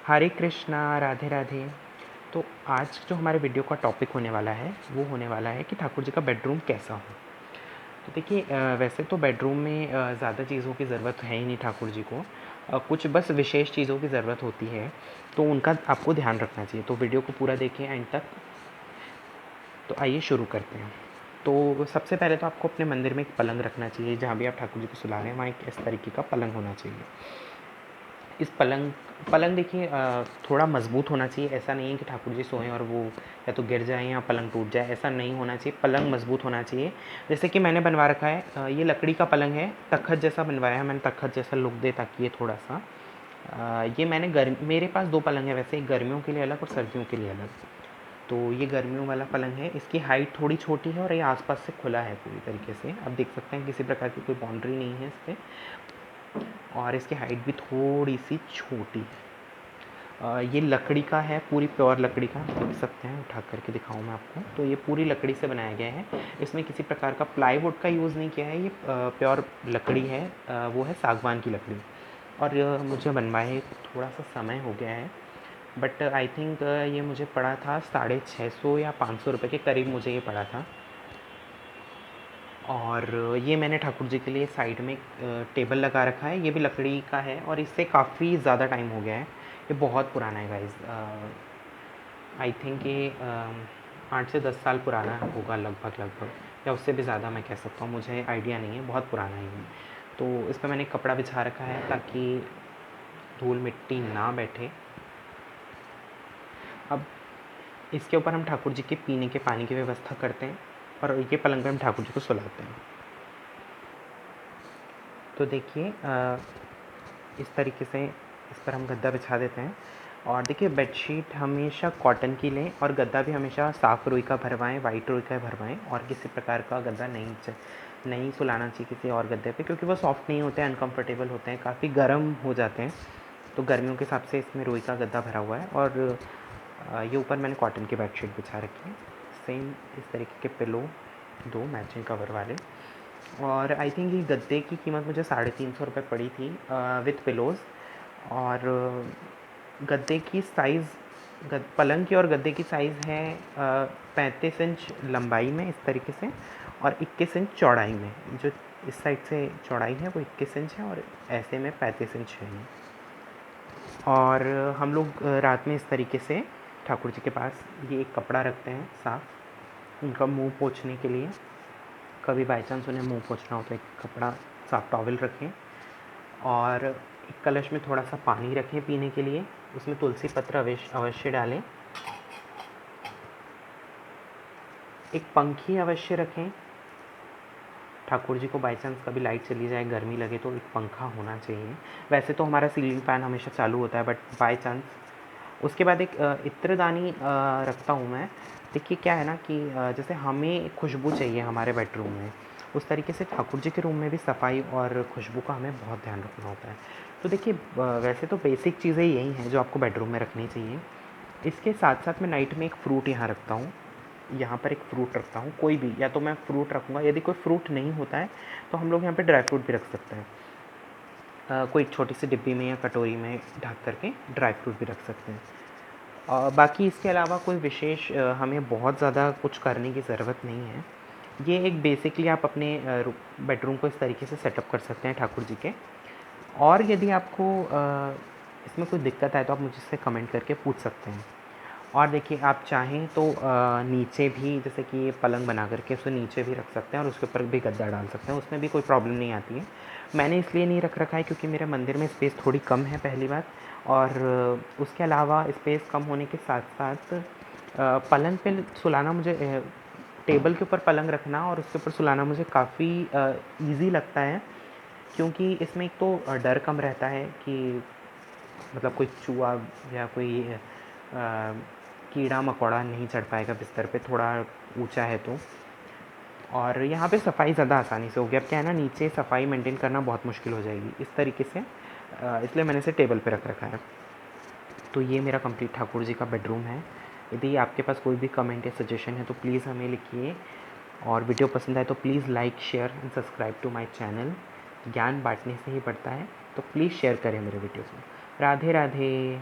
हरे कृष्णा, राधे राधे। तो आज जो हमारे वीडियो का टॉपिक होने वाला है वो होने वाला है कि ठाकुर जी का बेडरूम कैसा हो। तो देखिए, वैसे तो बेडरूम में ज़्यादा चीज़ों की ज़रूरत है ही नहीं ठाकुर जी को। कुछ बस विशेष चीज़ों की ज़रूरत होती है, तो उनका आपको ध्यान रखना चाहिए। तो वीडियो को पूरा देखें एंड तक। तो आइए शुरू करते हैं। तो सबसे पहले तो आपको अपने मंदिर में एक पलंग रखना चाहिए। जहाँ भी आप ठाकुर जी को सुला रहे हैं वहाँ एक इस तरीके का पलंग होना चाहिए। इस पलंग पलंग देखिए, थोड़ा मज़बूत होना चाहिए। ऐसा नहीं है कि ठाकुर जी सोएं और वो या तो गिर जाएँ या पलंग टूट जाए, ऐसा नहीं होना चाहिए। पलंग मज़बूत होना चाहिए। जैसे कि मैंने बनवा रखा है, ये लकड़ी का पलंग है, तख़्त जैसा बनवाया है मैंने, तख़्त जैसा लुक दे ताकि ये थोड़ा-सा ये मैंने मेरे पास 2 पलंग है वैसे, एक गर्मियों के लिए अलग और सर्दियों के लिए अलग। तो ये गर्मियों वाला पलंग है, इसकी हाइट थोड़ी छोटी है और ये आस-पास से खुला है पूरी तरीके से। आप देख सकते हैं किसी प्रकार की कोई बाउंड्री नहीं है इस पे, और इसकी हाइट भी थोड़ी-सी छोटी है। ये लकड़ी का है, पूरी प्योर लकड़ी का, देख सकते हैं, उठा करके दिखाऊँ मैं आपको। तो ये पूरी लकड़ी से बनाया गया है, इसमें किसी प्रकार का प्लाईवुड का यूज़ नहीं किया है। ये प्योर लकड़ी है, वो है सागवान की लकड़ी। और मुझे बनवाए थोड़ा-सा समय हो गया है, बट आई थिंक ये मुझे पड़ा था 650 या 500 रुपये के करीब मुझे ये पड़ा था। और ये मैंने ठाकुर जी के लिए साइड में टेबल लगा रखा है, ये भी लकड़ी का है और इससे काफ़ी ज़्यादा टाइम हो गया है। ये बहुत पुराना है गाइज़, आई थिंक ये 8 से 10 साल पुराना होगा लगभग, या उससे भी ज़्यादा मैं कह सकता हूँ, मुझे आइडिया नहीं है, बहुत पुराना है ये। तो इस पर मैंने कपड़ा बिछा रखा है ताकि धूल मिट्टी ना बैठे। अब इसके ऊपर हम ठाकुर जी के पीने के पानी की व्यवस्था करते हैं और ये पलंग पे हम ठाकुर जी को सुलाते हैं। तो देखिए, इस तरीके से इस पर हम गद्दा बिछा देते हैं। और देखिए, बेडशीट हमेशा कॉटन की लें और गद्दा भी हमेशा साफ़ रुई का भरवाएं, वाइट रुई का भरवाएं, और किसी प्रकार का गद्दा नहीं सुलाना चाहिए किसी और गद्दे पे, क्योंकि वो सॉफ्ट नहीं होते हैं, अनकम्फर्टेबल होते हैं, काफ़ी गर्म हो जाते हैं। तो गर्मियों के हिसाब से इसमें रुई का गद्दा भरा हुआ है। और ये ऊपर मैंने कॉटन की बेडशीट बिछा रखी है, सेम इस तरीके के पिलो 2 मैचिंग कवर वाले। और आई थिंक ये गद्दे की कीमत मुझे 350 रुपये पड़ी थी विथ पिलोज़। और गद्दे की साइज़, पलंग की और गद्दे की साइज़ है 35 इंच लंबाई में इस तरीके से, और 21 इंच चौड़ाई में। जो इस साइड से चौड़ाई है वो 21 इंच है और ऐसे में 35 इंच है। और हम लोग रात में इस तरीके से ठाकुर जी के पास ये एक कपड़ा रखते हैं साफ़, उनका मुंह पोंछने के लिए। कभी बाई चांस उन्हें मुंह पोंछना हो तो एक कपड़ा, साफ टॉवल रखें। और एक कलश में थोड़ा सा पानी रखें पीने के लिए, उसमें तुलसी पत्र अवश्य डालें। एक पंखी अवश्य रखें, ठाकुर जी को बाई चांस कभी लाइट चली जाए, गर्मी लगे, तो एक पंखा होना चाहिए। वैसे तो हमारा सीलिंग फ़ैन हमेशा चालू होता है, बट बाई चांस। उसके बाद एक इत्रदानी रखता हूँ मैं। देखिए क्या है ना कि जैसे हमें खुशबू चाहिए हमारे बेडरूम में, उस तरीके से ठाकुर जी के रूम में भी सफाई और खुशबू का हमें बहुत ध्यान रखना होता है। तो देखिए, वैसे तो बेसिक चीज़ें यही हैं जो आपको बेडरूम में रखनी चाहिए। इसके साथ साथ मैं नाइट में एक फ़्रूट यहाँ रखता हूँ, यहाँ पर एक फ़्रूट रखता हूँ, कोई भी, या तो मैं फ़्रूट रखूँगा, यदि कोई फ़्रूट नहीं होता है तो हम लोग यहाँ पे ड्राई फ्रूट भी रख सकते हैं। कोई छोटी सी डिब्बी में या कटोरी में ढक करके ड्राई फ्रूट भी रख सकते हैं। बाकी इसके अलावा कोई विशेष हमें बहुत ज़्यादा कुछ करने की ज़रूरत नहीं है। ये एक बेसिकली आप अपने बेडरूम को इस तरीके से सेटअप कर सकते हैं ठाकुर जी के। और यदि आपको इसमें कोई दिक्कत आए तो आप मुझसे कमेंट करके पूछ सकते हैं। और देखिए, आप चाहें तो नीचे भी, जैसे कि ये पलंग बना करके उसे नीचे भी रख सकते हैं और उसके ऊपर भी गद्दा डाल सकते हैं, उसमें भी कोई प्रॉब्लम नहीं आती है। मैंने इसलिए नहीं रख रखा है क्योंकि मेरे मंदिर में स्पेस थोड़ी कम है, पहली बात। और उसके अलावा स्पेस कम होने के साथ साथ पलंग पे सुलाना मुझे, टेबल के ऊपर पलंग रखना और उसके ऊपर सुलाना मुझे काफ़ी ईज़ी लगता है, क्योंकि इसमें एक तो डर कम रहता है कि मतलब कोई चूहा या कोई कीड़ा मकोड़ा नहीं चढ़ पाएगा बिस्तर पे, थोड़ा ऊंचा है तो। और यहाँ पे सफाई ज़्यादा आसानी से होगी। अब क्या है ना, नीचे सफाई मेंटेन करना बहुत मुश्किल हो जाएगी इस तरीके से, इसलिए मैंने इसे टेबल पे रख रखा है। तो ये मेरा कंप्लीट ठाकुर जी का बेडरूम है। यदि आपके पास कोई भी कमेंट या सजेशन है तो प्लीज़ हमें लिखिए, और वीडियो पसंद आए तो please like, share and subscribe to my channel. ज्ञान बांटने से ही बढ़ता है, तो प्लीज़ शेयर करें मेरे वीडियो को। राधे राधे।